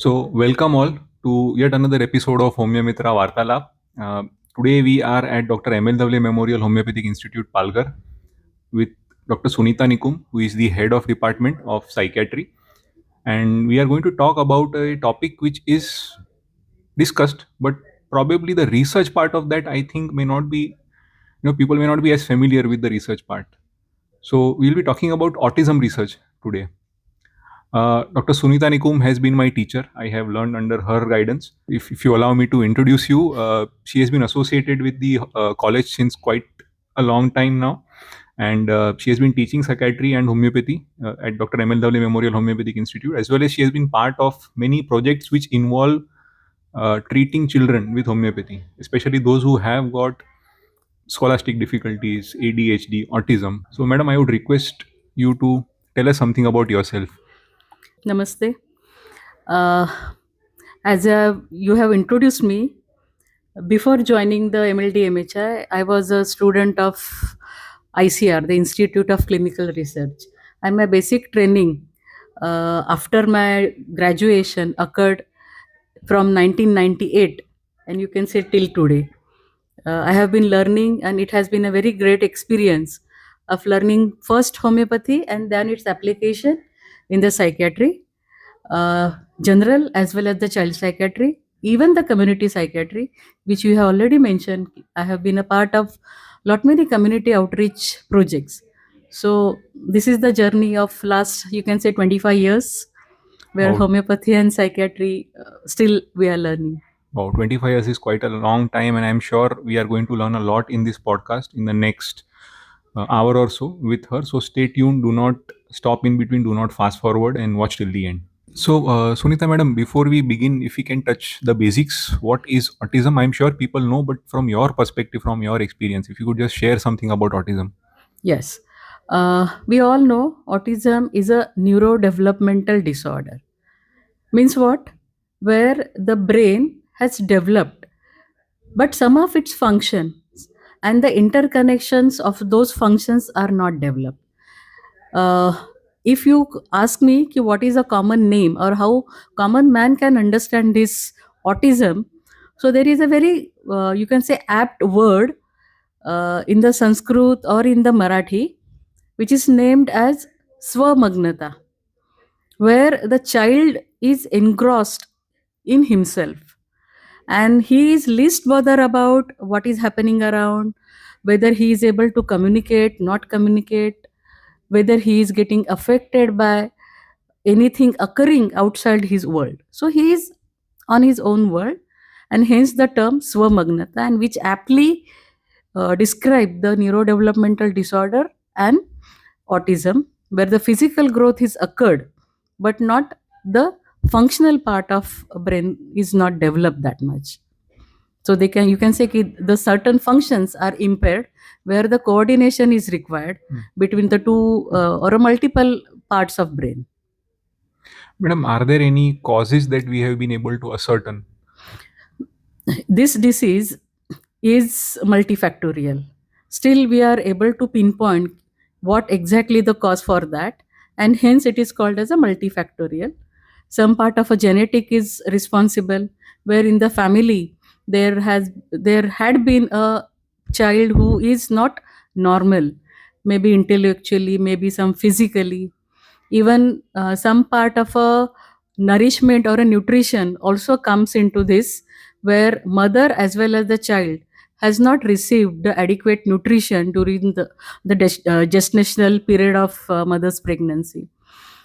Welcome all to yet another episode of HomeoMitra Vartaalap. Uh, Today, we are at Dr. Dhawale Memorial Homoeopathic Institute, Palghar, with Dr. Sunita Nikumbh, who is the head of Department of Psychiatry. And we are going to talk about a topic which is discussed, but probably the research part of that, I think, may not be, people may not be as familiar with the research part. So, we'll be talking about autism research today. Dr. Sunita Nikumbh has been my teacher. I have learned under her guidance. If you allow me to introduce you, she has been associated with the college since quite a long time now. And she has been teaching psychiatry and homeopathy at Dr. Dhawale Memorial Homoeopathic Institute, as well as she has been part of many projects which involve treating children with homeopathy, especially those who have got scholastic difficulties, ADHD, autism. So, madam, I would request you to tell us something about yourself. Namaste. Uh, as you have introduced me, before joining the MLD MHI, I was a student of ICR, the Institute of Clinical Research. And my basic training after my graduation occurred from 1998, and you can say till today. I have been learning, and it has been a very great experience of learning first homeopathy and then its application in the psychiatry, general as well as the child psychiatry, even the community psychiatry, which you have already mentioned. I have been a part of lot many community outreach projects. So this is the journey of last, you can say, 25 years, where Wow. homeopathy and psychiatry still we are learning. Wow, 25 years is quite a long time, and I'm sure we are going to learn a lot in this podcast in the next hour or so with her. So stay tuned, do not stop in between, do not fast forward, and watch till the end. So, Sunita madam, before we begin, if we can touch the basics, what is autism? I'm sure people know, but from your perspective, from your experience, if you could just share something about autism. Yes. We all know autism is a neurodevelopmental disorder. Means what? Where the brain has developed, but some of its functions and the interconnections of those functions are not developed. Uh, if you ask me what is a common name or how common man can understand this autism, so there is a very, you can say, apt word in the Sanskrit or in the Marathi, which is named as swamagnata, where the child is engrossed in himself and he is least bother about what is happening around, whether he is able to communicate, not communicate, whether he is getting affected by anything occurring outside his world. So he is on his own world, and hence the term swamagnata, and which aptly describe the neurodevelopmental disorder and autism, where the physical growth is occurred, but not the functional part of brain is not developed that much. So they can, you can say ki the certain functions are impaired, where the coordination is required between the two or a multiple parts of brain. Madam, are there any causes that we have been able to ascertain? This disease is multifactorial. Still, we are able to pinpoint what exactly the cause for that, and hence it is called as a multifactorial. Some part of a genetic is responsible, where in the family there had been a child who is not normal, maybe intellectually, maybe some physically, even some part of a nourishment or a nutrition also comes into this, where mother as well as the child has not received the adequate nutrition during the gestational period of mother's pregnancy.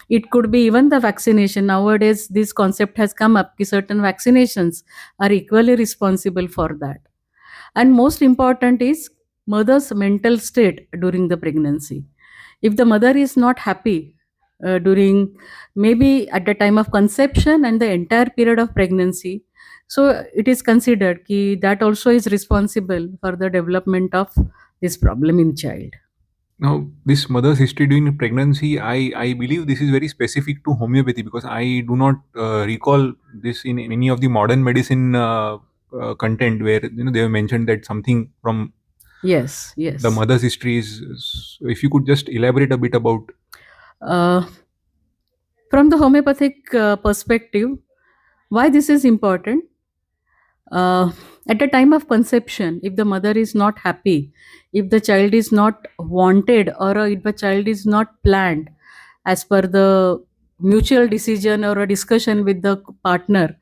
It could be even the vaccination. Nowadays this concept has come up that certain vaccinations are equally responsible for that. And most important is mother's mental state during the pregnancy. If the mother is not happy during, maybe at the time of conception and the entire period of pregnancy, so it is considered ki that also is responsible for the development of this problem in child. Now, this mother's history during pregnancy, I believe this is very specific to homeopathy because I do not recall this in any of the modern medicine content where they have mentioned that something from Yes, the yes. mother's history is. So if you could just elaborate a bit about. uh, from the homeopathic perspective, Why this is important? uh, at the time of conception, if the mother is not happy, if the child is not wanted, or if the child is not planned as per the mutual decision or a discussion with the partner,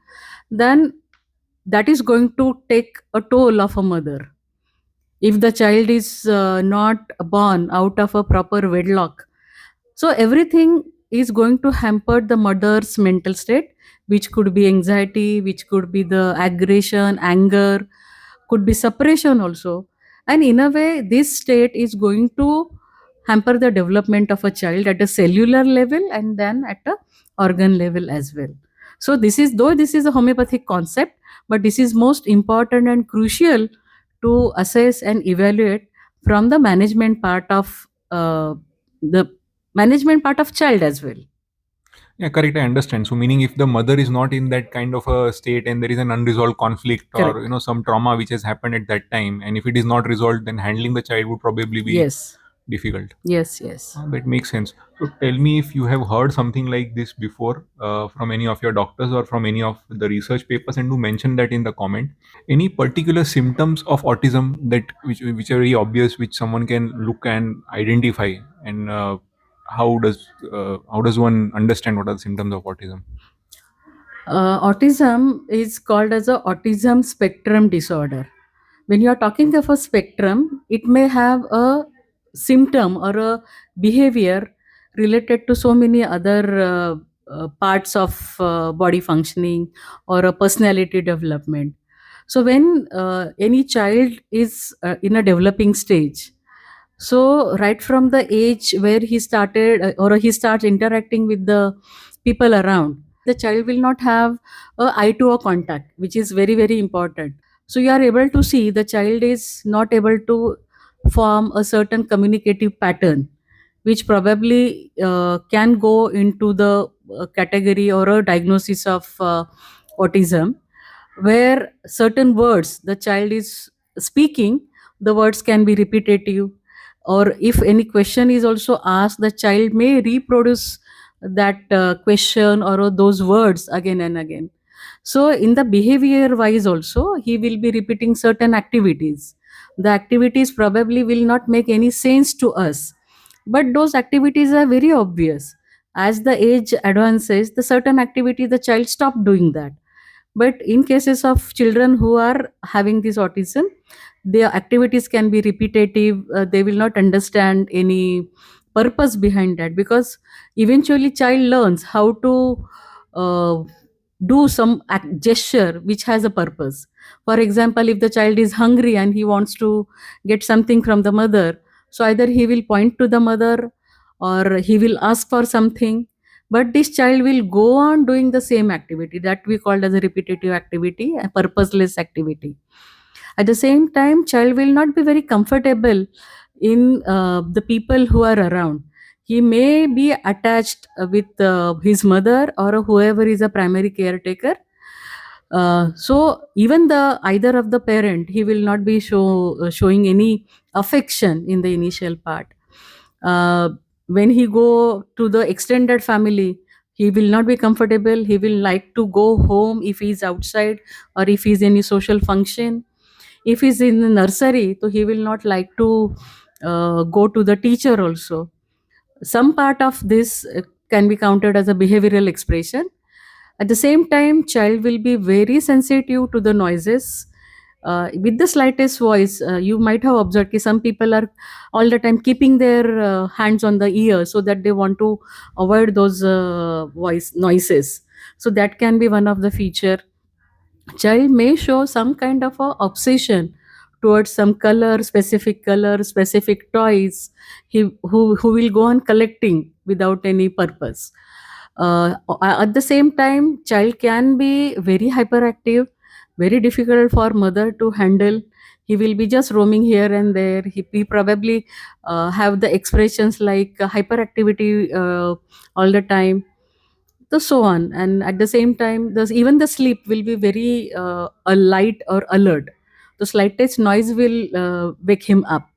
then that is going to take a toll of a mother. If the child is not born out of a proper wedlock, so everything is going to hamper the mother's mental state, which could be anxiety, which could be the aggression, anger, could be separation also. And in a way, this state is going to hamper the development of a child at a cellular level and then at a organ level as well. So this is, though this is a homeopathic concept, but this is most important and crucial to assess and evaluate from the the management part of child as well. Yeah, correct. I understand. So, meaning if the mother is not in that kind of a state and there is an unresolved conflict or Correct. some trauma which has happened at that time, and if it is not resolved, then handling the child would probably be Yes. difficult. Yes. Yes. That makes sense. So, tell me if you have heard something like this before from any of your doctors or from any of the research papers, and do mention that in the comment. Any particular symptoms of autism that which are very obvious, which someone can look and identify, and how does one understand what are the symptoms of autism? Autism is called as a autism spectrum disorder. When you are talking of a spectrum, it may have a symptom or a behavior related to so many other parts of body functioning or a personality development. So when any child is in a developing stage, so right from the age where he started or he starts interacting with the people around, the child will not have a eye to eye contact, which is very very important. So you are able to see the child is not able to form a certain communicative pattern, which probably can go into the category or a diagnosis of autism, where certain words the child is speaking, the words can be repetitive, or if any question is also asked, the child may reproduce that question or those words again and again. So in the behavior wise also, he will be repeating certain activities. The activities probably will not make any sense to us, but those activities are very obvious. As the age advances, the certain activity the child stop doing that. But in cases of children who are having this autism, their activities can be repetitive. They will not understand any purpose behind that, because eventually child learns how to uh, do some gesture which has a purpose. For example, if the child is hungry and he wants to get something from the mother, so either he will point to the mother or he will ask for something, but this child will go on doing the same activity that we called as a repetitive activity, a purposeless activity. At the same time, child will not be very comfortable in the people who are around. He may be attached with his mother or whoever is a primary caretaker. So even the either of the parent, he will not be showing any affection in the initial part. uh, when he go to the extended family, he will not be comfortable. He will like to go home if he is outside or if he is in a social function. If he's in the nursery, so he will not like to go to the teacher also. Some part of this can be counted as a behavioral expression. At the same time, child will be very sensitive to the noises. With the slightest voice, you might have observed that some people are all the time keeping their hands on the ear so that they want to avoid those voice noises. So that can be one of the feature. Child may show some kind of a obsession towards some color, specific toys. Who will go on collecting without any purpose. At the same time, child can be very hyperactive, very difficult for mother to handle. He will be just roaming here and there. He probably have the expressions like hyperactivity all the time, the so on. And at the same time, even the sleep will be very light or alert. The slightest noise will wake him up.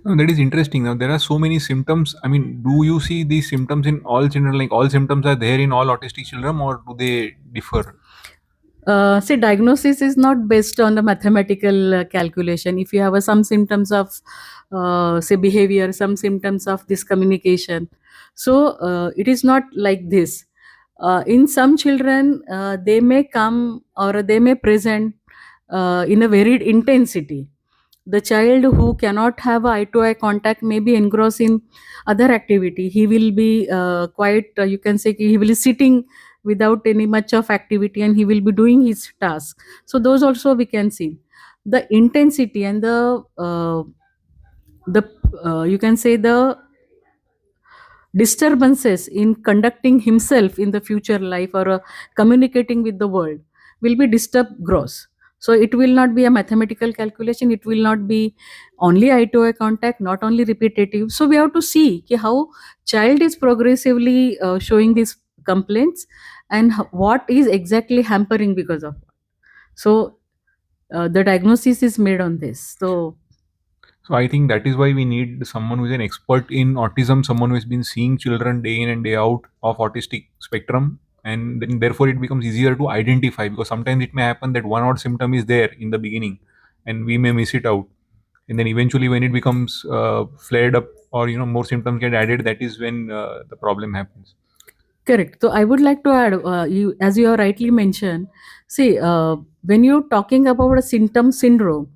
That is interesting. Now there are so many symptoms. I mean, do you see these symptoms in all children? Like all symptoms are there in all autistic children, or do they differ? See, diagnosis is not based on the mathematical calculation. If you have some symptoms of, say, behavior, some symptoms of this communication, so it is not like this. In some children, they may come or they may present in a varied intensity. The child who cannot have eye to eye contact may be engrossed in other activity. He will be quite, you can say, he will be sitting without any much of activity, and he will be doing his task. So those also we can see the intensity and the you can say the disturbances in conducting himself in the future life, or communicating with the world, will be disturbed gross. So it will not be a mathematical calculation, it will not be only eye to eye contact, not only repetitive. So we have to see how child is progressively showing these complaints, and what is exactly hampering because of. So the diagnosis is made on this. So I think that is why we need someone who is an expert in autism, someone who has been seeing children day in and day out of autistic spectrum, and then therefore it becomes easier to identify, because sometimes it may happen that one odd symptom is there in the beginning, and we may miss it out, and then eventually when it becomes flared up, or more symptoms get added, that is when the problem happens. Correct. So I would like to add, you as you have rightly mentioned. See, when you're talking about a symptom syndrome,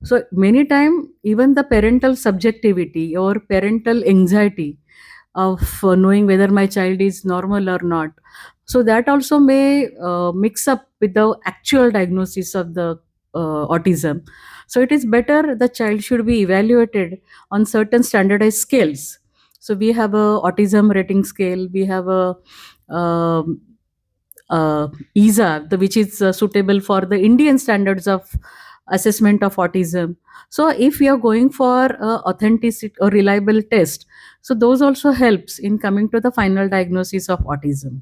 so many time even the parental subjectivity or parental anxiety of knowing whether my child is normal or not. So that also may mix up with the actual diagnosis of the autism. So it is better the child should be evaluated on certain standardized scales. So we have a autism rating scale, we have a um, ESA, which is suitable for the Indian standards of assessment of autism. So if we are going for authentic or reliable test, so those also helps in coming to the final diagnosis of autism.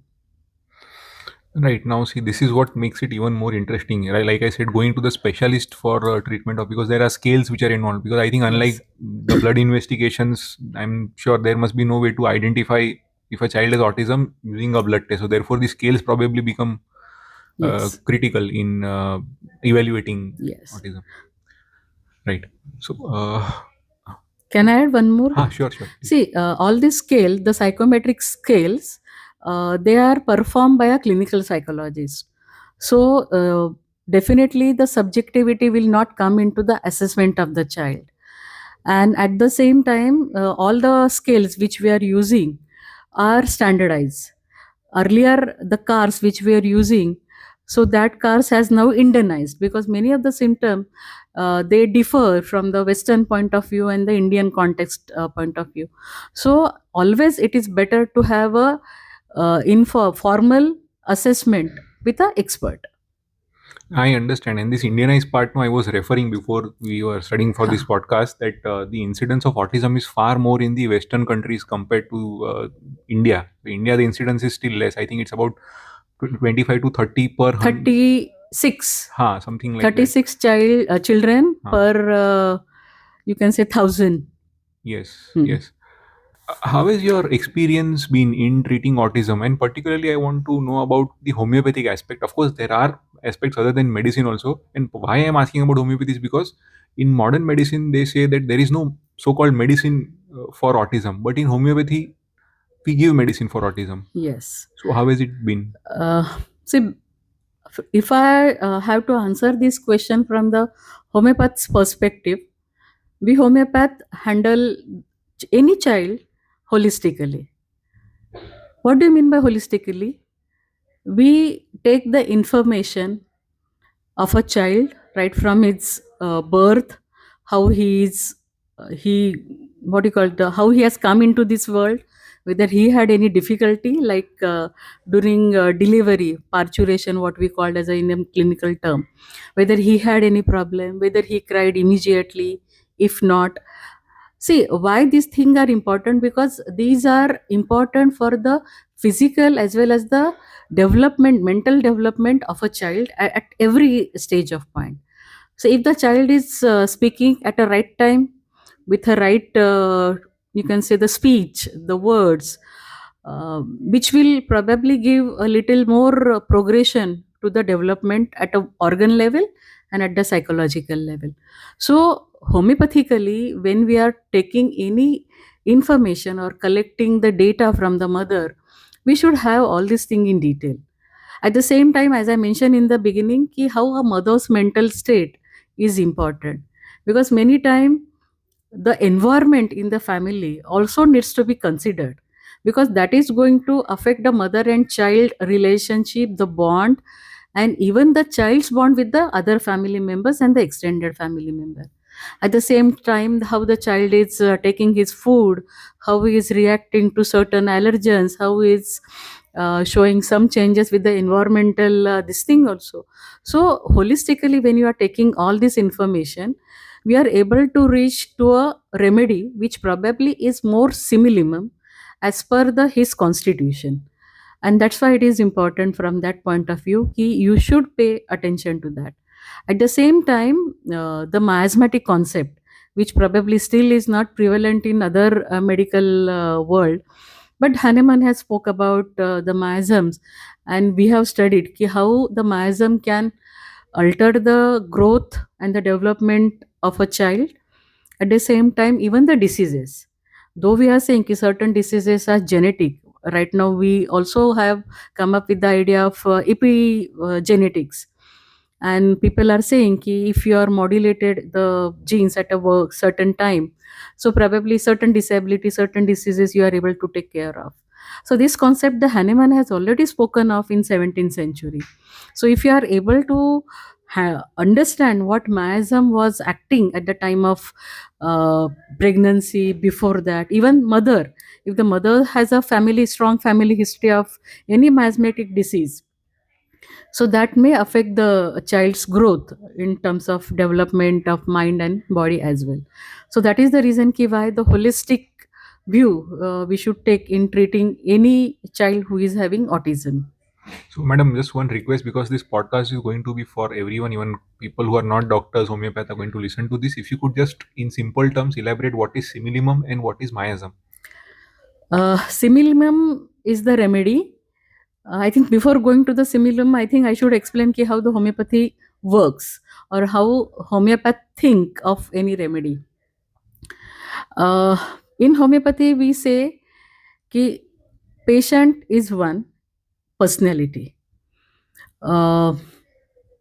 Right now, see, this is what makes it even more interesting. Right, like I said, going to the specialist for treatment of, because there are scales which are involved. Because I think Yes. unlike the blood investigations, I'm sure there must be no way to identify if a child has autism using a blood test. So therefore, the scales probably become Yes. critical in evaluating Yes. autism. Right. So, Can I add one more? sure, sure, please. See, all these scale, the psychometric scales, they are performed by a clinical psychologist. So, definitely the subjectivity will not come into the assessment of the child. And at the same time, all the scales which we are using are standardized. Earlier, the cars which we are using, so that cars has now Indianized, because many of the symptoms they differ from the Western point of view and the Indian context point of view. So always it is better to have a formal assessment with an expert. I understand. And this Indianized part, no, I was referring before we were studying for this Huh. podcast, that the incidence of autism is far more in the Western countries compared to India. In India, the incidence is still less. I think it's about 25 to 30 per 100. 36, Something like that. 36 children Ha, per, you can say, 1,000. yes, Hmm. yes. How has your experience been in treating autism? And particularly, I want to know about the homeopathic aspect. Of course, there are aspects other than medicine also. And why I'm asking about homeopathy is because in modern medicine, they say that there is no so called medicine for autism. But in homeopathy, we give medicine for autism. Yes. So, how has it been? See, if I have to answer this question from the homeopath's perspective, we homeopath handle any child holistically. What do you mean by holistically? We take the information of a child right from its birth, how he is, he, what do you call it, how he has come into this world, whether he had any difficulty like during delivery, parturition, what we called as a in a clinical term, whether he had any problem, whether he cried immediately, if not. See, why these things are important? Because these are important for the physical as well as the development, mental development of a child at every stage of point. So, if the child is speaking at a right time, with a right, you can say, the speech, the words, which will probably give a little more progression to the development at a organ level and at the psychological level. So homeopathically, when we are taking any information or collecting the data from the mother, we should have all this thing in detail. At the same time, as I mentioned in the beginning, ki how a mother's mental state is important, because many time the environment in the family also needs to be considered, because that is going to affect the mother and child relationship, the bond, and even the child's bond with the other family members and the extended family member. At the same time, how the child is taking his food, how he is reacting to certain allergens, how he is showing some changes with the environmental this thing also. So holistically, when you are taking all this information, we are able to reach to a remedy which probably is more simillimum as per the his constitution. And that's why it is important from that point of view, you should pay attention to that. At the same time, the miasmatic concept, which probably still is not prevalent in other medical world, but Hahnemann has spoke about the miasms, and we have studied how the miasm can alter the growth and the development of a child. At the same time, even the diseases, though we are saying certain diseases are genetic, right now we also have come up with the idea of epigenetics, and people are saying if you are modulated the genes at a work certain time, so probably certain disability, certain diseases you are able to take care of. So this concept the Hahnemann has already spoken of in 17th century. So if you are able to understand what miasm was acting at the time of uh, pregnancy, before that, even mother, if the mother has a family strong family history of any miasmatic disease, so that may affect the child's growth in terms of development of mind and body as well. So that is the reason why the holistic view we should take in treating any child who is having autism. So, madam, just one request, because this podcast is going to be for everyone, even people who are not doctors, homeopath are going to listen to this. If you could just, in simple terms, elaborate what is simillimum and what is miasm. Simillimum is the remedy. I think before going to the simillimum, I think I should explain how the homeopathy works, or how homeopath think of any remedy. Uh, in homeopathy, we say कि patient is one personality. Uh,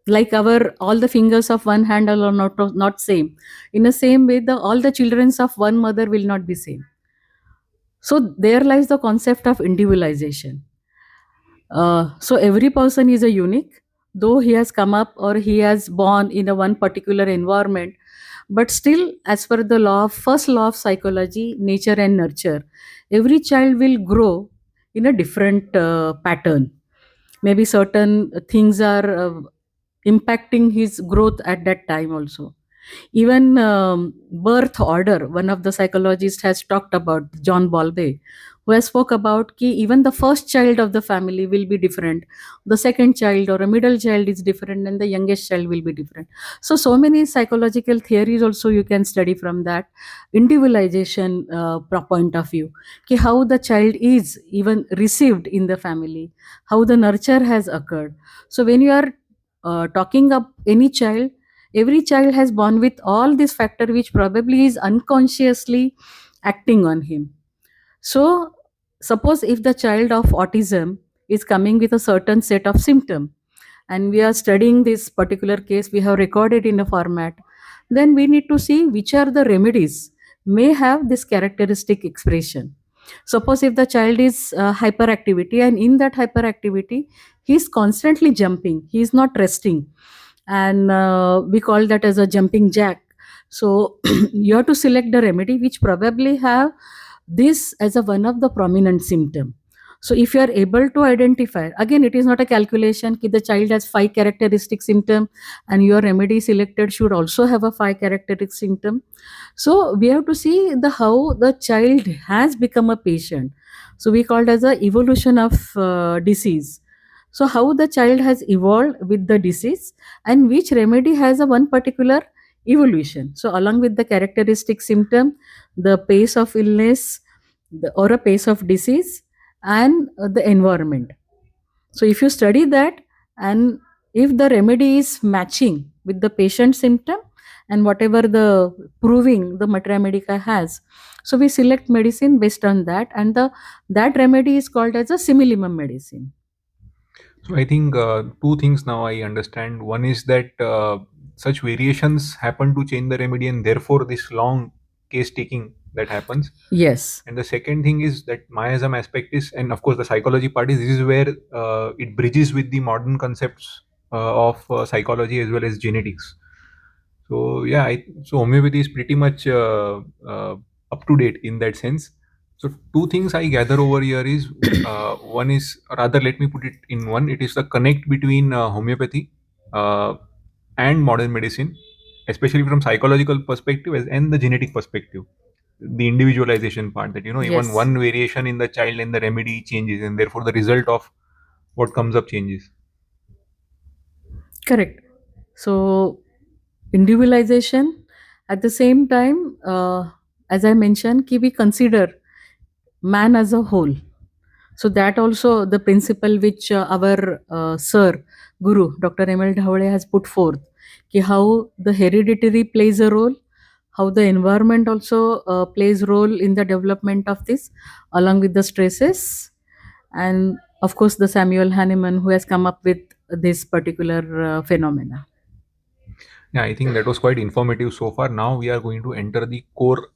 like our all the fingers of one hand are not same. In the same way, the all the childrens of one mother will not be same. So there lies the concept of individualization. So every person is a unique, though he has come up or he has born in a one particular environment, but still, as per the law of first law of psychology, nature and nurture, every child will grow in a different pattern. Maybe certain things are impacting his growth at that time also. Even birth order, one of the psychologists has talked about, John Bowlby, who has spoke about ki even the first child of the family will be different, the second child or a middle child is different, and the youngest child will be different. So many psychological theories also you can study from that individualization point of view, ki how the child is even received in the family, how the nurture has occurred. So when you are talking up any child, every child has born with all this factor which probably is unconsciously acting on him. So suppose if the child of autism is coming with a certain set of symptom, and we are studying this particular case, we have recorded in a format, then we need to see which are the remedies may have this characteristic expression. Suppose if the child is hyperactivity, and in that hyperactivity he is constantly jumping, he is not resting, and we call that as a jumping jack. So you have to select the remedy which probably have this as a one of the prominent symptom. So if you are able to identify, again it is not a calculation ki the child has 5 characteristic symptom and your remedy selected should also have a 5 characteristic symptom. So we have to see the how the child has become a patient. So we called as a evolution of disease. So how the child has evolved with the disease, and which remedy has a one particular evolution. So along with the characteristic symptom, the pace of illness, or a pace of disease, and the environment. So if you study that, and if the remedy is matching with the patient symptom and whatever the proving the Matra Medica has, so we select medicine based on that, and the that remedy is called as a similimum medicine. So I think two things now I understand. One is that such variations happen to change the remedy, and therefore this long case taking that happens. Yes. And the second thing is that Mayasm aspect is, and of course the psychology part is, this is where it bridges with the modern concepts of psychology as well as genetics. So yeah, so homeopathy is pretty much up to date in that sense. So two things I gather over here is one is, or rather, let me put it in one. It is the connect between homeopathy uh, and modern medicine, especially from psychological perspective and the genetic perspective. The individualization part, that even Yes. one variation in the child and the remedy changes, and therefore the result of what comes up changes. Correct. So individualization, at the same time, as I mentioned, we consider man as a whole. So that also the principle which our sir, Guru, Dr. M.L. Dhawale has put forth, ki how the hereditary plays a role, how the environment also plays role in the development of this, along with the stresses, and of course the Samuel Hahnemann who has come up with this particular phenomena. Yeah, I think that was quite informative so far. Now we are going to enter the core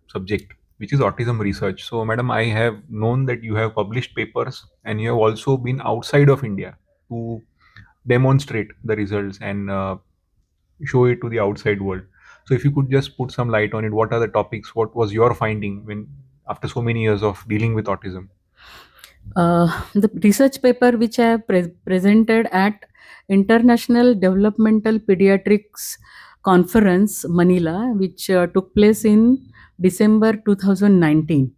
subject, which is autism research. So, madam, I have known that you have published papers and you have also been outside of India to demonstrate the results and show it to the outside world. So, if you could just put some light on it, what are the topics? What was your finding when, after so many years of dealing with autism? The research paper which I have presented at International Developmental Pediatrics Conference, Manila, which took place in December 2019.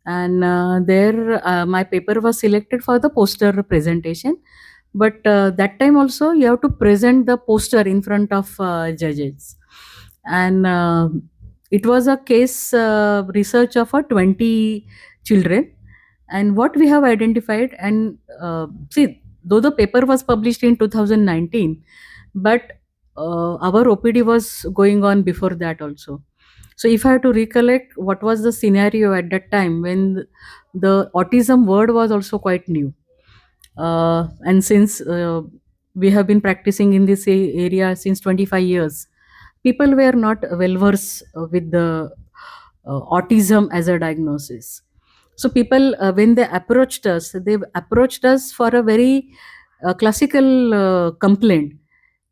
And there, my paper was selected for the poster presentation. But that time also, you have to present the poster in front of judges. And it was a case research of 20 children, and what we have identified, and see, though the paper was published in 2019, but our OPD was going on before that also. So if I have to recollect what was the scenario at that time, when the autism word was also quite new, and since we have been practicing in this area since 25 years, people were not well versed with the autism as a diagnosis. So people, when they approached us for a very classical complaint.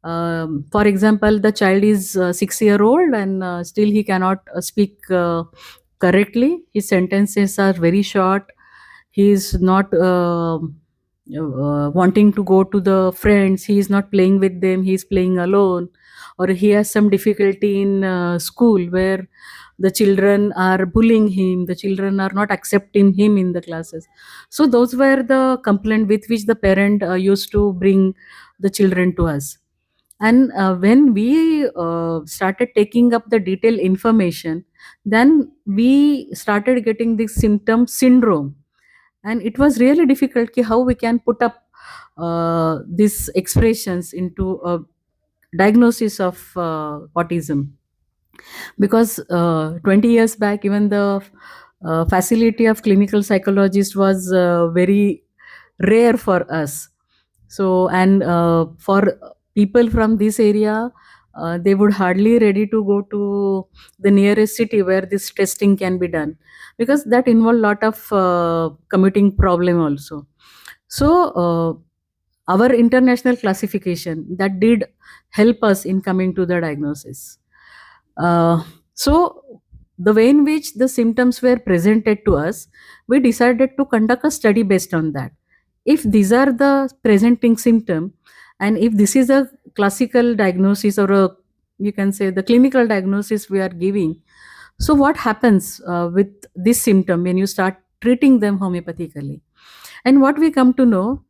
For example, the child is 6 year old, and still he cannot speak correctly. His sentences are very short. He is not wanting to go to the friends. He is not playing with them. He is playing alone, or he has some difficulty in school where the children are bullying him. The children are not accepting him in the classes. So those were the complaint with which the parent used to bring the children to us. And when we started taking up the detailed information, then we started getting this symptom syndrome, and it was really difficult ki how we can put up these expressions into a diagnosis of autism, because 20 years back, even the facility of clinical psychologist was very rare for us. So, and for people from this area, they would hardly ready to go to the nearest city where this testing can be done, because that involve lot of commuting problem also. So our international classification that did help us in coming to the diagnosis. So the way in which the symptoms were presented to us, we decided to conduct a study based on that. If these are the presenting symptom, and if this is a classical diagnosis, or a, you can say, the clinical diagnosis we are giving, so what happens with this symptom when you start treating them homeopathically? And what we come to know,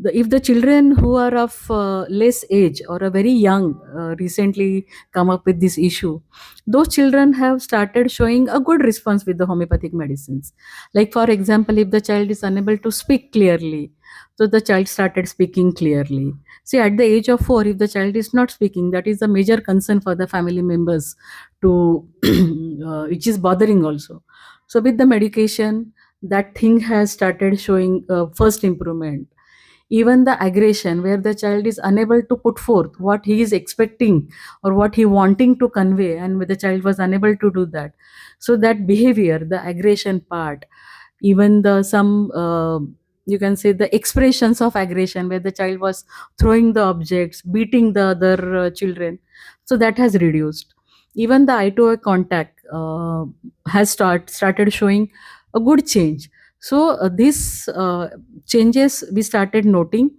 if the children who are of less age or are very young, recently come up with this issue, those children have started showing a good response with the homeopathic medicines. Like for example, if the child is unable to speak clearly, so the child started speaking clearly. See, at the age of 4, if the child is not speaking, that is a major concern for the family members to which is bothering also. So with the medication, that thing has started showing first improvement. Even the aggression, where the child is unable to put forth what he is expecting or what he wanting to convey, and where the child was unable to do that, so that behavior, the aggression part, even the some you can say the expressions of aggression, where the child was throwing the objects, beating the other children, so that has reduced. Even the eye to eye contact has started showing a good change. So these changes we started noting.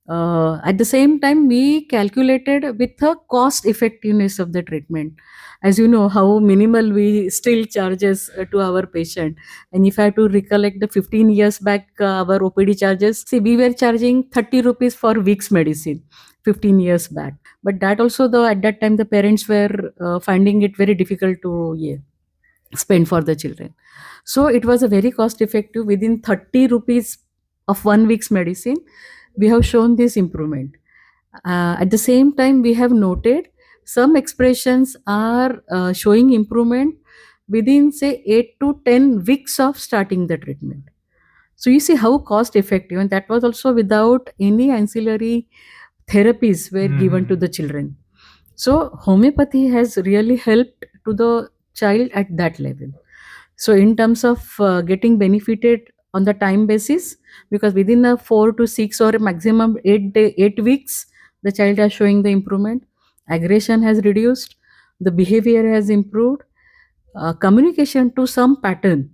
At the same time, we calculated with the cost effectiveness of the treatment. As you know, how minimal we still charges to our patient. And if I have to recollect the 15 years back, our OPD charges, see, we were charging 30 rupees for week's medicine 15 years back. But that also, though, at that time, the parents were finding it very difficult to, yeah, spend for the children. So it was a very cost effective. Within 30 rupees of 1 week's medicine, we have shown this improvement. At the same time, we have noted some expressions are showing improvement within, say, 8 to 10 weeks of starting the treatment. So you see how cost effective, and that was also without any ancillary therapies were given to the children. So homeopathy has really helped to the child at that level. So in terms of getting benefited on the time basis, because within a 4 to 6 or a maximum 8 weeks, the child is showing the improvement. Aggression has reduced, the behavior has improved, communication to some pattern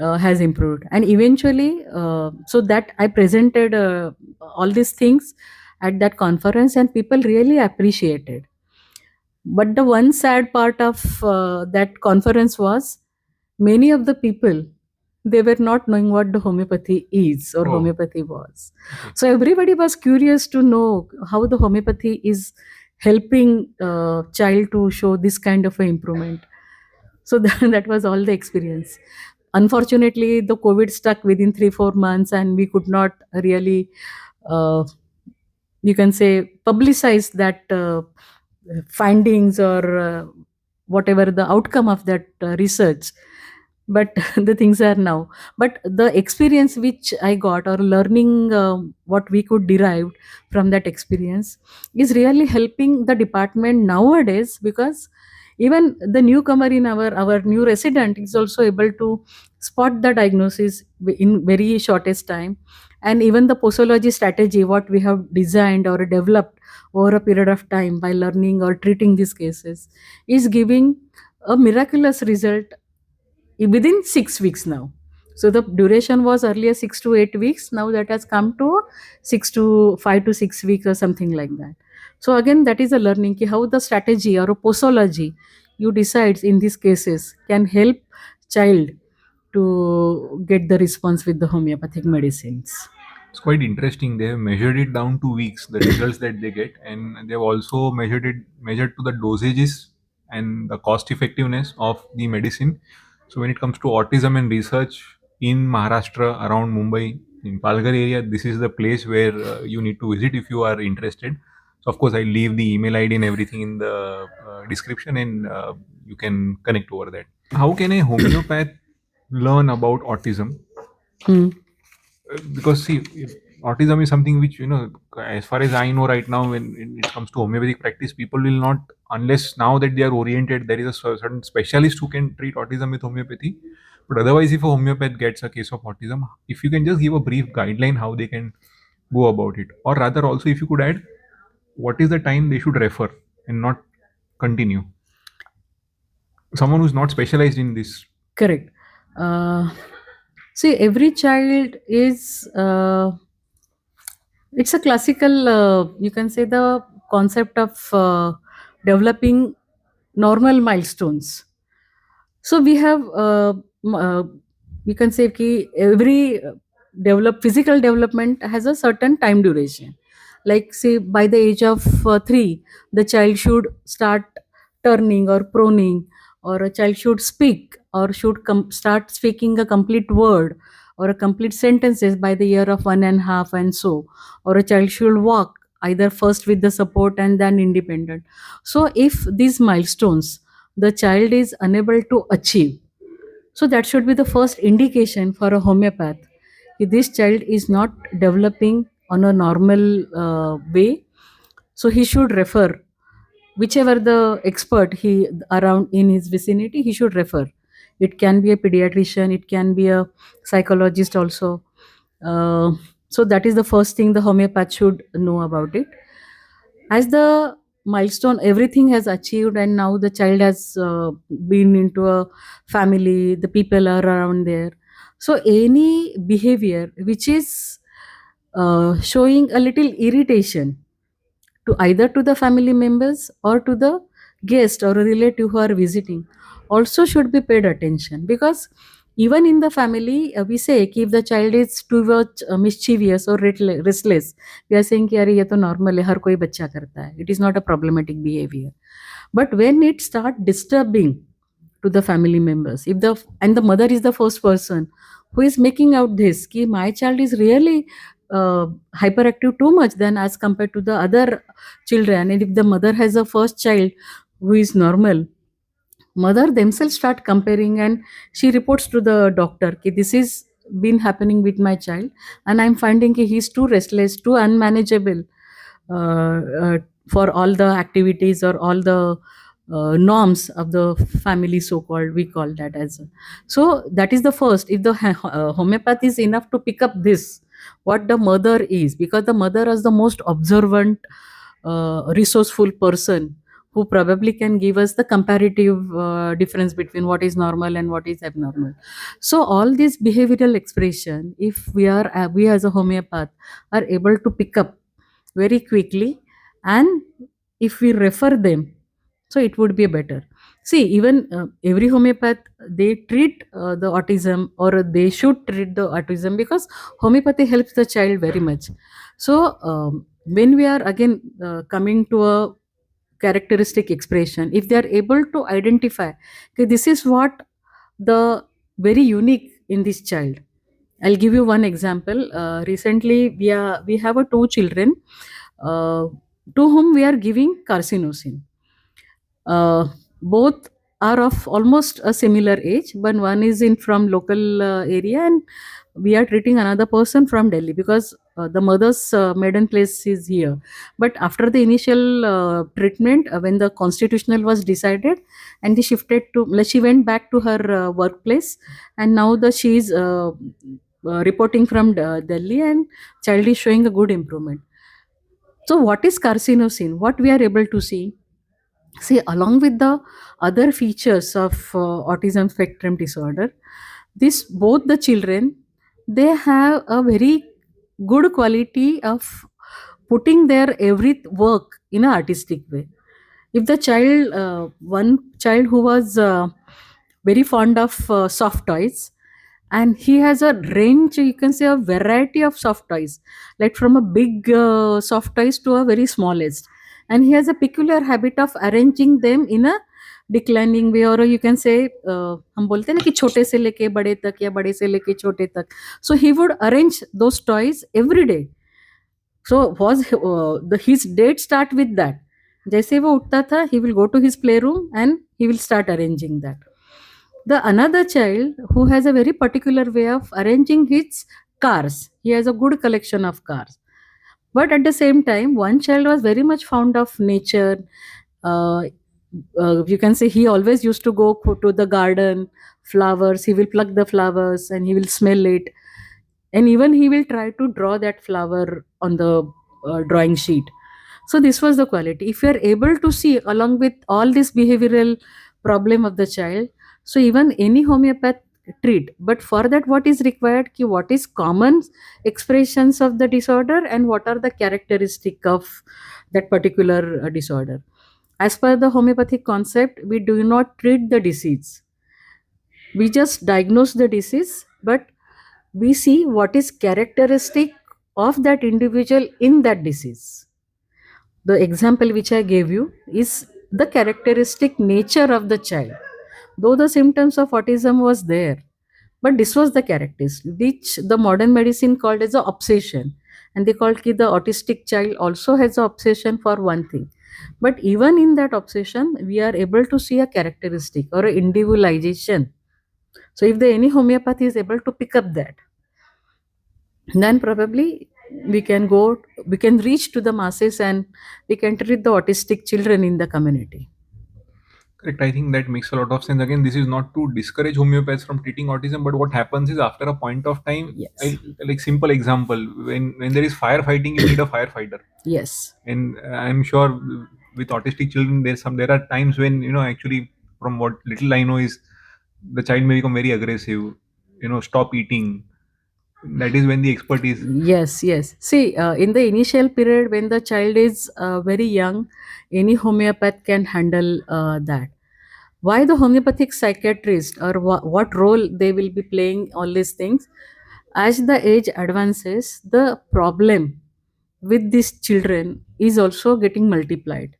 has improved, and eventually, so that I presented all these things at that conference, and people really appreciated. But the one sad part of that conference was many of the people, they were not knowing what the homeopathy is or Oh, homeopathy was. okay. So everybody was curious to know how the homeopathy is helping child to show this kind of a improvement. So that was all the experience. Unfortunately, the COVID stuck within 3 4 months, and we could not really, uh, you can say, publicize that findings or whatever the outcome of that research. But the things are now. But the experience which I got, or learning what we could derive from that experience, is really helping the department nowadays, because even the newcomer in our new resident is also able to spot the diagnosis in very shortest time. And even the posology strategy what we have designed or developed over a period of time by learning or treating these cases is giving a miraculous result within 6 weeks now. So the duration was earlier 6 to 8 weeks, now that has come to 6 to 5 to 6 weeks or something like that. So again, that is a learning ki how the strategy or a posology you decides in these cases can help child to get the response with the homeopathic medicines. It's quite interesting. They have measured it down to weeks, the results that they get, and they've also measured to the dosages and the cost effectiveness of the medicine. So when it comes to autism and research in Maharashtra, around Mumbai, in Palghar area, this is the place where you need to visit if you are interested. So of course, I'll leave the email ID and everything in the description, and you can connect over that. How can a homeopath learn about autism? Hmm. Because see, autism is something which, as far as I know right now, when it comes to homeopathic practice, people will not, unless now that they are oriented, there is a certain specialist who can treat autism with homeopathy. But otherwise, if a homeopath gets a case of autism, if you can just give a brief guideline how they can go about it, or rather also if you could add what is the time they should refer and not continue, someone who's not specialized in this. Correct. See, every child is it's a classical, you can say, the concept of developing normal milestones. So we have, you can say, ki every physical development has a certain time duration. Like say by the age of 3, the child should start turning or proning, or a child should speak or should start speaking a complete word or a complete sentences by the year of 1.5, and so, or a child should walk either first with the support and then independent. So if these milestones the child is unable to achieve, so that should be the first indication for a homeopath. If this child is not developing on a normal way, so he should refer whichever the expert he around in his vicinity, he should refer. It can be a pediatrician, it can be a psychologist also. Uh, so that is the first thing the homeopath should know about it. As the milestone everything has achieved, and now the child has been into a family, the people are around there, so any behavior which is showing a little irritation to either to the family members or to the guest or a relative who are visiting also should be paid attention. Because even in the family, we say कि if the child is too much mischievous or restless, we are saying कि अरे ये तो normal है, हर कोई बच्चा करता है, it is not a problematic behavior. But when it start disturbing to the family members, if the and the mother is the first person who is making out this कि my child is really hyperactive too much than as compared to the other children, and if the mother has a first child who is normal, mother themselves start comparing, and she reports to the doctor कि this is been happening with my child, and I'm finding कि he's too restless, too unmanageable uh, uh, for all the activities or all the norms of the family, so called, we call that as so that is the first. If the homeopath is enough to pick up this, what the mother is, because the mother is the most observant, resourceful person who probably can give us the comparative difference between what is normal and what is abnormal. So all these behavioral expression, if we as a homeopath are able to pick up very quickly, and if we refer them, so it would be better. See, even every homeopath, they treat the autism, or they should treat the autism, because homeopathy helps the child very much. So when we are again coming to a characteristic expression, if they are able to identify, okay, this is what the very unique in this child. I'll give you one example. Recently we have a two children uh, to whom we are giving carcinosin. Both are of almost a similar age, but one is in from local area, and we are treating another person from Delhi, because the mother's maiden place is here. But after the initial treatment, when the constitutional was decided, and she went back to her workplace, and now she is reporting from Delhi, and child is showing a good improvement. So what is carcinosin? What we are able to see? See, along with the other features of autism spectrum disorder, this both the children, they have a very good quality of putting their every work in an artistic way. If the child, one child who was very fond of soft toys, and he has a range, you can say a variety of soft toys, like from a big soft toys to a very smallest, and he has a peculiar habit of arranging them in a declining way, or you can say हम बोलते हैं ना कि छोटे से लेके बड़े तक या बड़े से लेके छोटे तक. So he would arrange those toys every day. So was his date start with that. जैसे वो उठता था, he will go to his playroom and he will start arranging that. The another child who has a very particular way of arranging his cars. He has a good collection of cars. But at the same time, one child was very much fond of nature. Uh, you can say he always used to go to the garden, flowers. He will pluck the flowers and he will smell it, and even he will try to draw that flower on the drawing sheet. So this was the quality. If you are able to see along with all this behavioral problem of the child, so even any homeopath treat. But for that, what is required, ki what is common expressions of the disorder and what are the characteristic of that particular disorder. As per the homeopathic concept, we do not treat the disease, we just diagnose the disease. But we see what is characteristic of that individual in that disease. The example which I gave you is the characteristic nature of the child. Though the symptoms of autism was there, but this was the characteristic which the modern medicine called as a obsession. And they called ki the autistic child also has a obsession for one thing. But even in that obsession, we are able to see a characteristic or a individualization. So if the any homeopathy is able to pick up that, then probably we can reach to the masses and we can treat the autistic children in the community. Correct. I think that makes a lot of sense. Again, this is not to discourage homeopaths from treating autism, but what happens is after a point of time, Yes. like simple example, when there is firefighting, you need a firefighter, Yes. and I'm sure with autistic children, there are times when actually from what little I know is the child may become very aggressive, stop eating. That is when the expertise. Yes, yes. See, in the initial period when the child is very young, any homeopath can handle that. Why the homeopathic psychiatrist or what role they will be playing all these things? As the age advances, the problem with these children is also getting multiplied,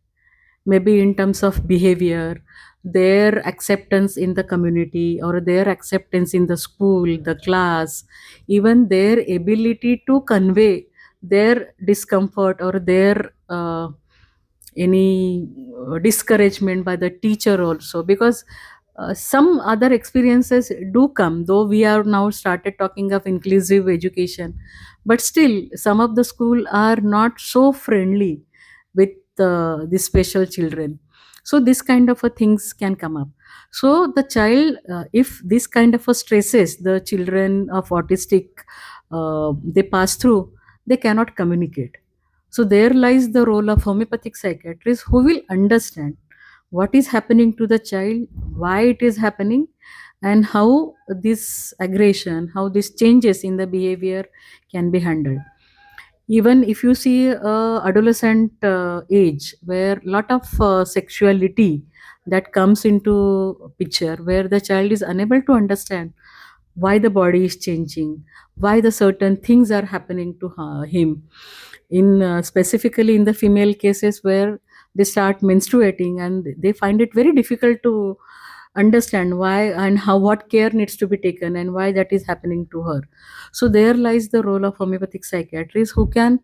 maybe in terms of behavior, their acceptance in the community or their acceptance in the school, the class, even their ability to convey their discomfort or their any discouragement by the teacher also, because some other experiences do come, though we are now started talking of inclusive education, but still some of the school are not so friendly with the special children. So this kind of a things can come up. So the child, if this kind of a stresses the children of autistic they pass through, they cannot communicate. So there lies the role of homeopathic psychiatrists who will understand what is happening to the child, why it is happening, and how this aggression, how these changes in the behavior can be handled. Even if you see adolescent age where lot of sexuality that comes into picture, where the child is unable to understand why the body is changing, why the certain things are happening to him, in specifically in the female cases where they start menstruating and they find it very difficult to understand why and how, what care needs to be taken and why that is happening to her. So there lies the role of homeopathic psychiatrists who can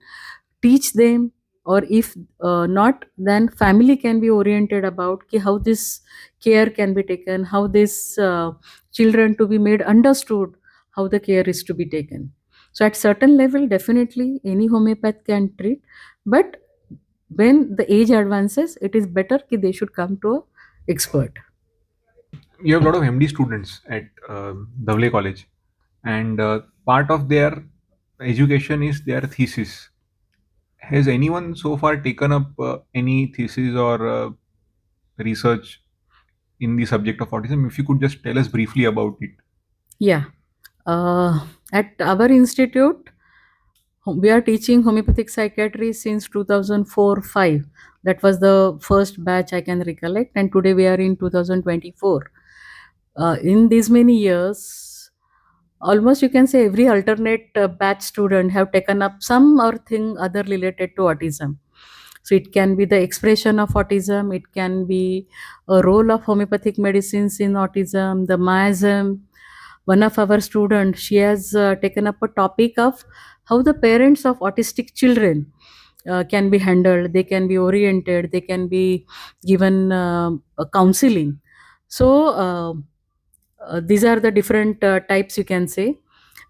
teach them, or if not, then family can be oriented about ki how this care can be taken, how this children to be made understood, how the care is to be taken. So at certain level, definitely any homeopath can treat, but when the age advances, it is better ki they should come to a expert. You have a lot of MD students at Dhawale College, and part of their education is their thesis. Has anyone so far taken up any thesis or research in the subject of autism? If you could just tell us briefly about it. Yeah. At our institute, we are teaching homeopathic psychiatry since 2004-5. That was the first batch I can recollect, and today we are in 2024. In these many years, almost you can say every alternate batch student have taken up some or thing other related to autism. So it can be the expression of autism, it can be a role of homeopathic medicines in autism, the miasm. One of our students, she has taken up a topic of how the parents of autistic children can be handled, they can be oriented, they can be given counseling. So these are the different types, you can say.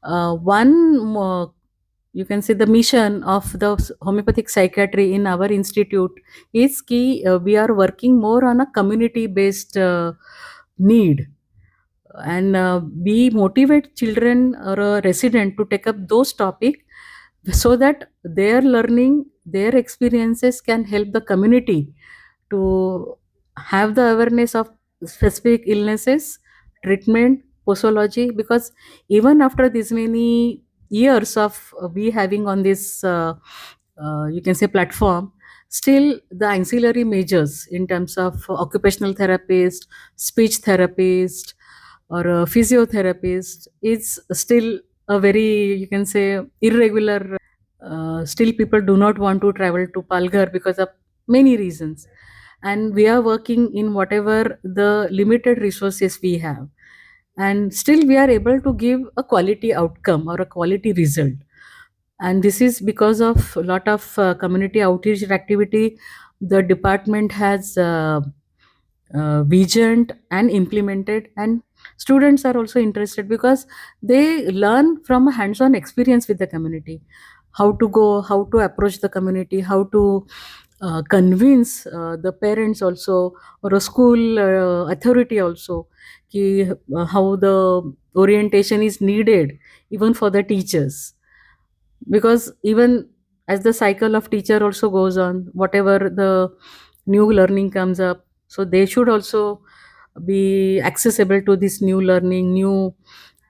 One you can say the mission of the homeopathic psychiatry in our institute is ki we are working more on a community based need, and we motivate children or a resident to take up those topics so that their learning, their experiences can help the community to have the awareness of specific illnesses, treatment, posology. Because even after this many years of we having on this you can say platform, still the ancillary measures in terms of occupational therapist, speech therapist, or a physiotherapist is still a very, you can say, irregular. Still, people do not want to travel to Palghar because of many reasons. And we are working in whatever the limited resources we have. And still, we are able to give a quality outcome or a quality result. And this is because of a lot of community outreach activity the department has visioned and implemented, and students are also interested because they learn from a hands-on experience with the community, how to go, how to approach the community, how to convince the parents also, or a school authority also, how the orientation is needed even for the teachers. Because even as the cycle of teacher also goes on, whatever the new learning comes up, so they should also be accessible to this new learning, new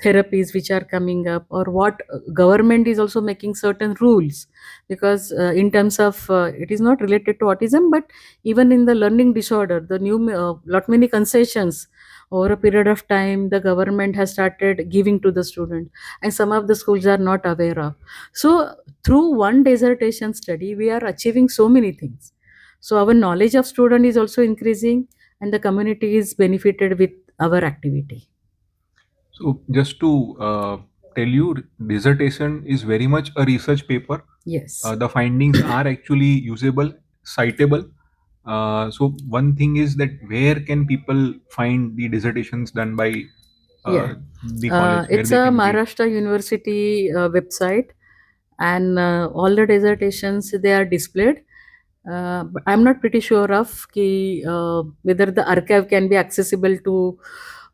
therapies which are coming up, or what government is also making certain rules. Because in terms of it is not related to autism, but even in the learning disorder, the new lot many concessions over a period of time the government has started giving to the student, and some of the schools are not aware of. So through one dissertation study we are achieving so many things. So our knowledge of student is also increasing, and the community is benefited with our activity. So just to tell you, dissertation is very much a research paper. Yes. The findings are actually usable, citable. So one thing is that where can people find the dissertations done by Yeah. the college, where It's they a can read? Maharashtra University website, and all the dissertations they are displayed. But I'm not pretty sure of whether the archive can be accessible to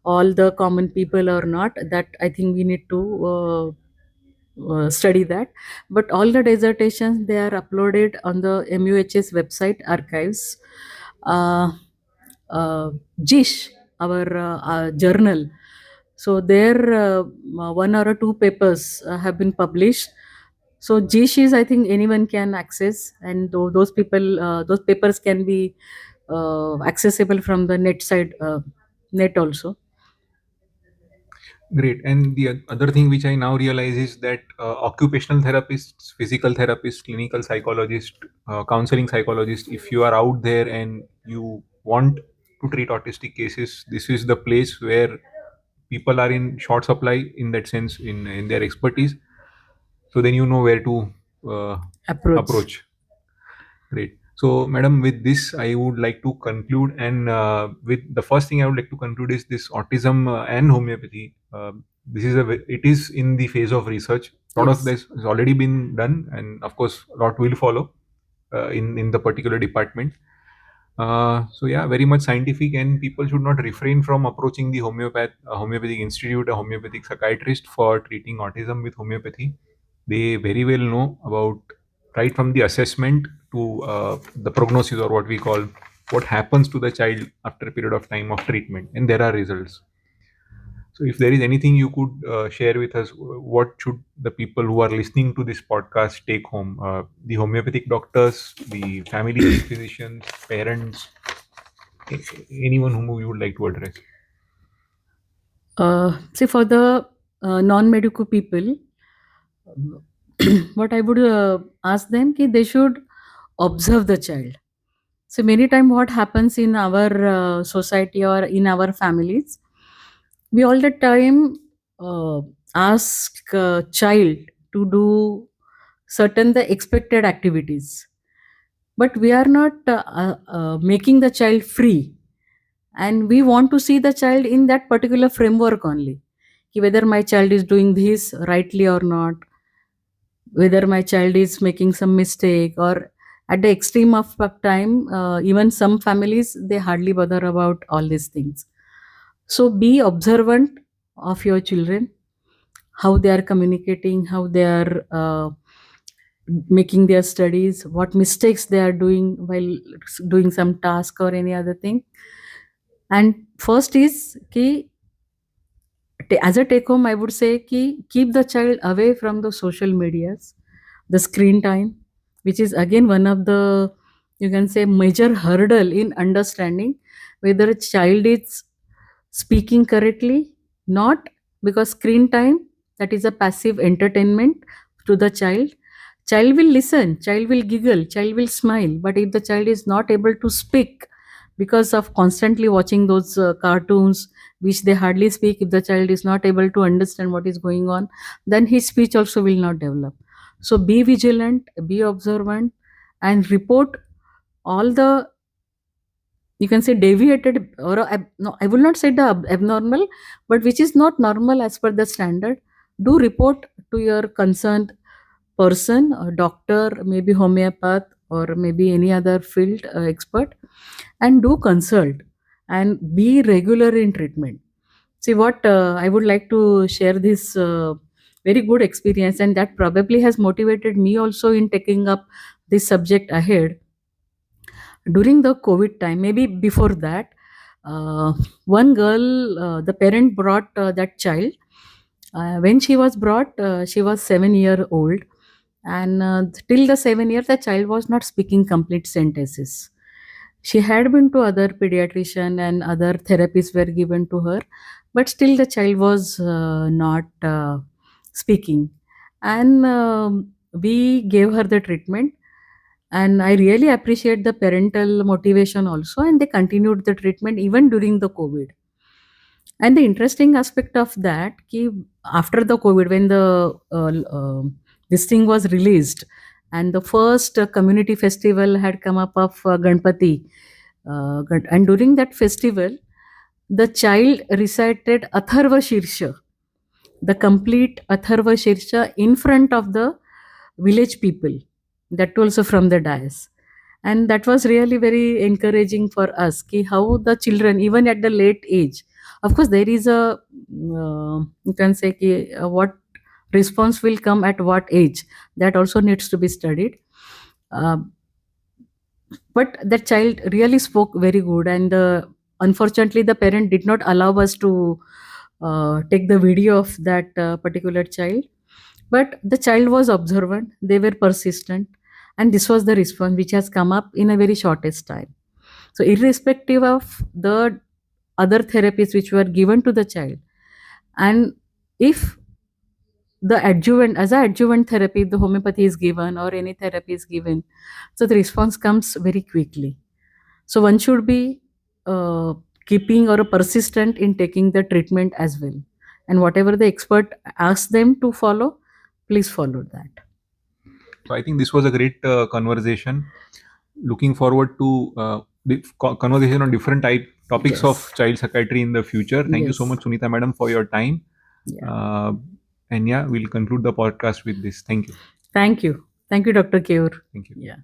all the common people or not. That I think we need to study that. But all the dissertations they are uploaded on the MUHS website archives. Uh, uh, JISH, our journal. So there, one or two papers have been published. So JISH is, I think, anyone can access, and those people, those papers can be accessible from the net side, net also. Great. And the other thing which I now realize is that occupational therapists, physical therapists, clinical psychologists, counseling psychologists, if you are out there and you want to treat autistic cases, this is the place where people are in short supply in that sense in their expertise. So then you know where to uh, Approach. approach. Great. So, madam, with this, I would like to conclude. And with the first thing I would like to conclude is this autism and homeopathy. This is it is in the phase of research. A lot of Yes. this has already been done, and of course, a lot will follow in the particular department. So yeah, very much scientific, and people should not refrain from approaching the homeopathic institute, a homeopathic psychiatrist for treating autism with homeopathy. They very well know about right from the assessment to the prognosis, or what we call what happens to the child after a period of time of treatment, and there are results. So, if there is anything you could share with us, what should the people who are listening to this podcast take home? The homeopathic doctors, the family physicians, parents, anyone whom you would like to address. See, for the non-medical people, what I would ask them, ki they should observe the child. So many time what happens in our society or in our families, we all the time uh, ask a child to do certain the expected activities, but we are not making the child free, and we want to see the child in that particular framework only. Ki whether my child is doing this rightly or not, whether my child is making some mistake, or at the extreme of time, even some families they hardly bother about all these things. So be observant of your children, how they are communicating, how they are making their studies, what mistakes they are doing while doing some task or any other thing. And first is ki, as a take home, I would say ki keep the child away from the social medias, the screen time, which is again one of the, you can say, major hurdle in understanding whether a child is speaking correctly, not because screen time. that is a passive entertainment to the child. Child will listen, child will giggle, child will smile, but if the child is not able to speak because of constantly watching those cartoons which they hardly speak, if the child is not able to understand what is going on, then his speech also will not develop. So be vigilant, be observant, and report all the, you can say, deviated, or no, I will not say the abnormal, but which is not normal as per the standard. Do report to your concerned person, a doctor, maybe homeopath, or maybe any other field expert, and do consult and be regular in treatment. See what I would like to share this very good experience, and that probably has motivated me also in taking up this subject ahead. During the COVID time, maybe before that, uh, one girl, the parent brought that child. When she was brought, she was 7 year old, and till the 7 year, the child was not speaking complete sentences. She had been to other pediatrician and other therapies were given to her, but still the child was not speaking. And we gave her the treatment, and I really appreciate the parental motivation also, and they continued the treatment even during the COVID. And the interesting aspect of that, ki after the COVID, when the this thing was released, and the first community festival had come up of Ganpati, and during that festival, the child recited Atharva Shirsha, the complete Atharva Shirsha in front of the village people, that also from the dais. And that was really very encouraging for us, ki how the children, even at the late age, of course, there is a, you can say, ki, what response will come at what age, that also needs to be studied. Uh, but the child really spoke very good, and unfortunately the parent did not allow us to take the video of that particular child, but the child was observant, they were persistent, and this was the response which has come up in a very shortest time. So irrespective of the other therapies which were given to the child, and if the adjuvant, as a adjuvant therapy, the homeopathy is given or any therapy is given, so the response comes very quickly. So one should be uh, keeping or persistent in taking the treatment as well. And whatever the expert asks them to follow, please follow that. So I think this was a great conversation. Looking forward to conversation on different topics of Yes. child psychiatry in the future. Thank you so Yes. much, Sunita madam, for your time. Yeah. And yeah, we'll conclude the podcast with this. Thank you. Thank you. Thank you, Dr. Keur. Thank you. Yeah.